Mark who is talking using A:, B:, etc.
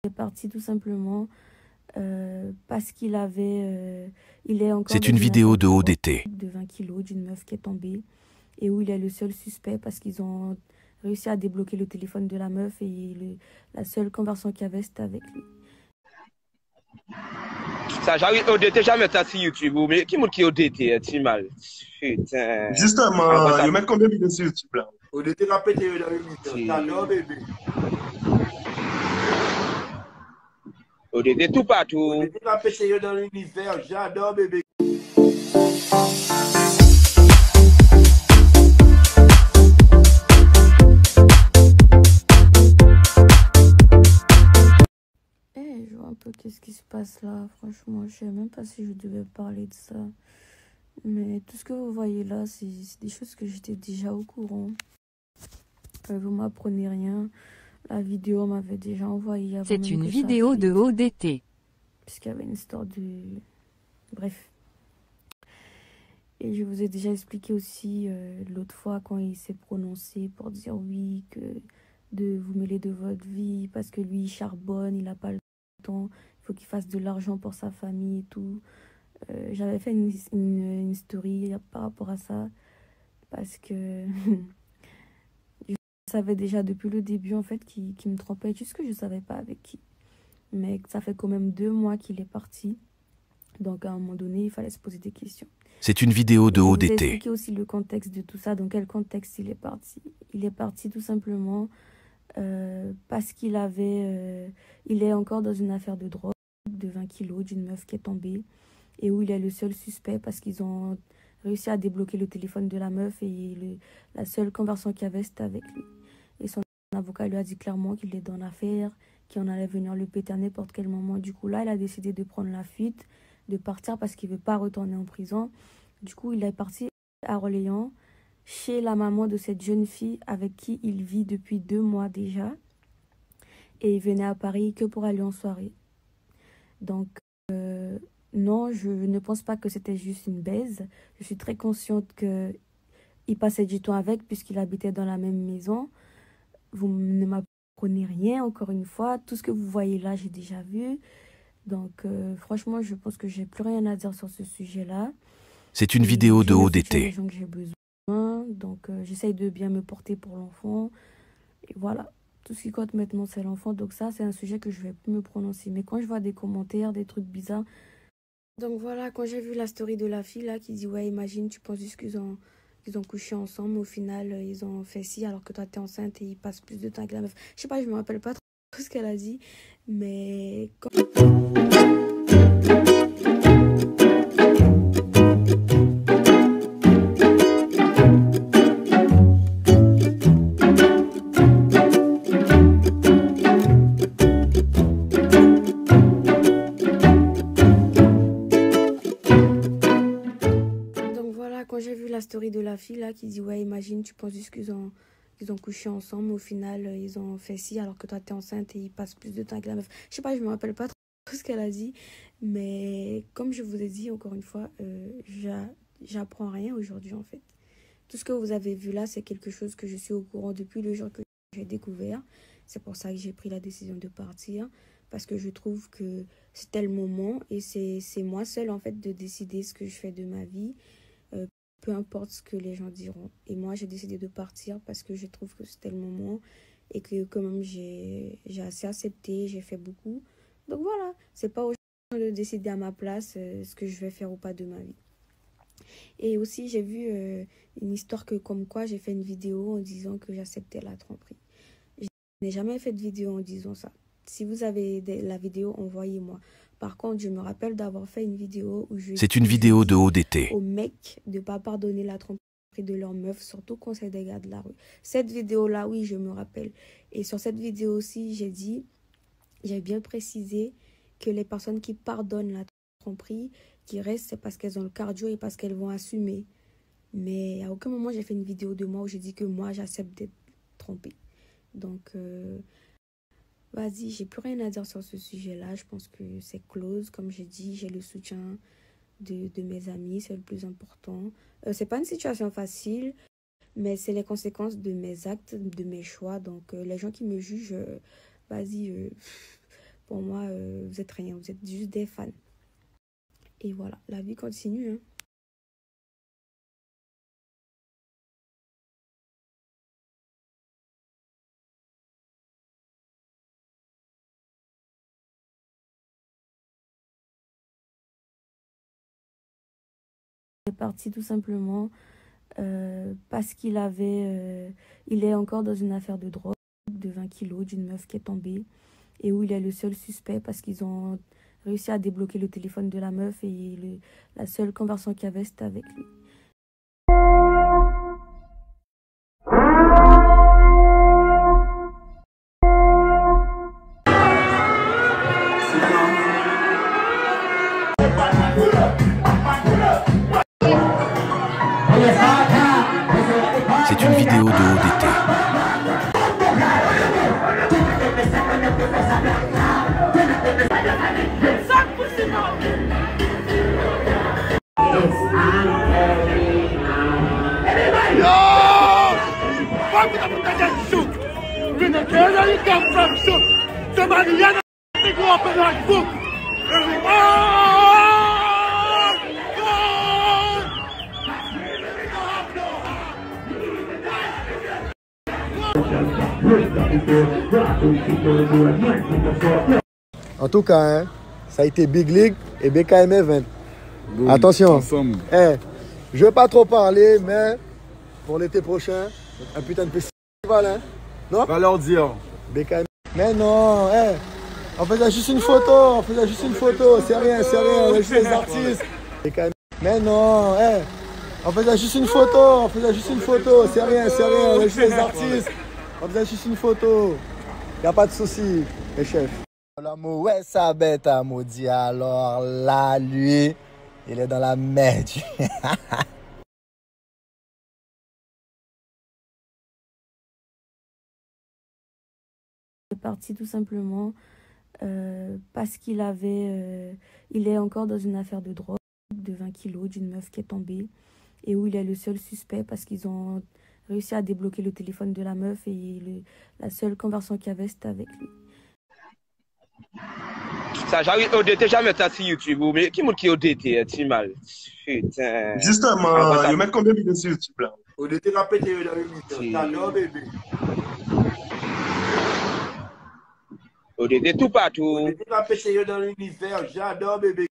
A: est parti tout simplement parce qu'il il est encore
B: C'est
A: dans
B: une
A: une
B: vidéo
A: affaire
B: de ODT.
A: de 20 kilos d'une meuf qui est tombée et où il est le seul suspect parce qu'ils ont réussi à débloquer le téléphone de la meuf et la seule conversation qu'il y avait c'était avec lui.
C: Ça, j'arrive ODT, jamais ça sur YouTube. Mais qui montre qui ODT, tu mal. Putain.
D: Justement, ils mettent combien de vidéos sur YouTube là?
E: ODT l'a pété dans l'unité. J'adore bébé.
C: ODT tout partout.
E: ODT l'a pété dans l'univers. J'adore bébé.
A: Je vois un peu qu'est-ce qui se passe là. Franchement, je sais même pas si je devais parler de ça. Mais tout ce que vous voyez là, c'est des choses que j'étais déjà au courant. Vous m'apprenez rien. La vidéo m'avait déjà envoyé.
F: C'est une vidéo de ODT.
A: Puisqu'il y avait une histoire de... Bref. Et je vous ai déjà expliqué aussi l'autre fois quand il s'est prononcé pour dire oui, que de vous mêler de votre vie parce que lui il charbonne, il n'a pas le temps, il faut qu'il fasse de l'argent pour sa famille et tout. J'avais fait une story par rapport à ça parce que je savais déjà depuis le début en fait qu'il me trompait, juste que je ne savais pas avec qui. Mais ça fait quand même 2 mois qu'il est parti. Donc à un moment donné, il fallait se poser des questions.
B: C'est une vidéo de
A: Je vous ai
B: ODT.
A: expliqué aussi le contexte de tout ça. Dans quel contexte il est parti? Il est parti tout simplement parce qu'il est encore dans une affaire de drogue de 20 kilos d'une meuf qui est tombée et où il est le seul suspect parce qu'ils ont réussi à débloquer le téléphone de la meuf et la seule conversation qu'il y avait c'était avec lui. Et son avocat lui a dit clairement qu'il est dans l'affaire, qu'il en allait venir le péter à n'importe quel moment. Du coup là, il a décidé de prendre la fuite, de partir parce qu'il ne veut pas retourner en prison. Du coup, il est parti à Orléans, chez la maman de cette jeune fille avec qui il vit depuis 2 mois déjà. Et il venait à Paris que pour aller en soirée. Donc, non, je ne pense pas que c'était juste une baise. Je suis très consciente qu'il passait du temps avec puisqu'il habitait dans la même maison. Vous ne m'apprenez rien, encore une fois. Tout ce que vous voyez là, j'ai déjà vu. Donc, franchement, je pense que j'ai plus rien à dire sur ce sujet-là.
B: C'est une vidéo de
A: Je
B: ODT.
A: soutiens les gens que j'ai besoin. Donc, j'essaye de bien me porter pour l'enfant. Et voilà. Tout ce qui compte maintenant, c'est l'enfant. Donc ça, c'est un sujet que je vais plus me prononcer. Mais quand je vois des commentaires, des trucs bizarres... Donc voilà, quand j'ai vu la story de la fille là qui dit « Ouais, imagine, tu penses juste qu'ils ont couché ensemble. Au final, ils ont fait ci alors que toi, t'es enceinte et ils passent plus de temps avec la meuf. » Je sais pas, je me rappelle pas trop ce qu'elle a dit. Mais... Quand j'ai vu la story de la fille là qui dit « Ouais, imagine, tu penses juste qu'ils ont couché ensemble. Au final, ils ont fait ci alors que toi, t'es enceinte et ils passent plus de temps avec la meuf. » Je sais pas, je me rappelle pas trop ce qu'elle a dit. Mais comme je vous ai dit, encore une fois, j'apprends rien aujourd'hui en fait. Tout ce que vous avez vu là, c'est quelque chose que je suis au courant depuis le jour que j'ai découvert. C'est pour ça que j'ai pris la décision de partir. Parce que je trouve que c'était le moment et c'est moi seule en fait de décider ce que je fais de ma vie. Peu importe ce que les gens diront. Et moi, j'ai décidé de partir parce que je trouve que c'était le moment et que quand même j'ai assez accepté, j'ai fait beaucoup. Donc voilà, c'est pas aux gens de décider à ma place ce que je vais faire ou pas de ma vie. Et aussi, j'ai vu une histoire que comme quoi j'ai fait une vidéo en disant que j'acceptais la tromperie. Je n'ai jamais fait de vidéo en disant ça. Si vous avez la vidéo, envoyez-moi. Par contre, je me rappelle d'avoir fait une vidéo où
B: C'est une vidéo de ODT.
A: Aux mecs de ne pas pardonner la tromperie de leur meuf, surtout quand c'est des gars de la rue. Cette vidéo-là, oui, je me rappelle. Et sur cette vidéo aussi, j'ai bien précisé que les personnes qui pardonnent la tromperie, qui restent, c'est parce qu'elles ont le cardio et parce qu'elles vont assumer. Mais à aucun moment, j'ai fait une vidéo de moi où j'ai dit que moi, j'accepte d'être trompée. Donc... vas-y, j'ai plus rien à dire sur ce sujet-là. Je pense que c'est close. Comme j'ai dit, j'ai le soutien de mes amis. C'est le plus important. C'est pas une situation facile, mais c'est les conséquences de mes actes, de mes choix. Donc, les gens qui me jugent, vas-y, Pour moi, vous êtes rien, vous êtes juste des fans. Et voilà, la vie continue, hein. Il est parti tout simplement parce qu'il est encore dans une affaire de drogue, de 20 kilos, d'une meuf qui est tombée, et où il est le seul suspect parce qu'ils ont réussi à débloquer le téléphone de la meuf et la seule conversation qu'il y avait, c'était avec lui.
B: C'est une vidéo de ODT.
G: En tout cas, hein, ça a été Big League et BKM Event. Boom. Attention, je vais pas trop parler, mais pour l'été prochain, un putain de festival, hein. Non?
E: Va leur dire.
G: BKM. Mais non, on faisait juste une photo, c'est rien, on est juste des artistes. BKM. Mais non, on faisait juste une photo, c'est rien, on est juste des artistes. On faisait juste une photo. Y a pas de souci, les chefs. L'amour, ouais, sa bête à maudit. Alors là, lui, il est dans la merde.
A: Il est parti tout simplement parce qu'il est encore dans une affaire de drogue, de 20 kilos, d'une meuf qui est tombée, et où il est le seul suspect parce qu'ils ont réussi à débloquer le téléphone de la meuf et la seule conversation qu'il y avait, c'était avec lui.
C: Ça, j'arrive ODT, jamais ça sur YouTube, mais qui est ODT, tu mal. Putain.
D: Justement, ils mettent combien de vidéos sur YouTube là?
E: ODT a pété dans l'émission. J'adore, bébé.
C: ODT tout partout.
E: ODT a pété dans l'univers. J'adore, bébé.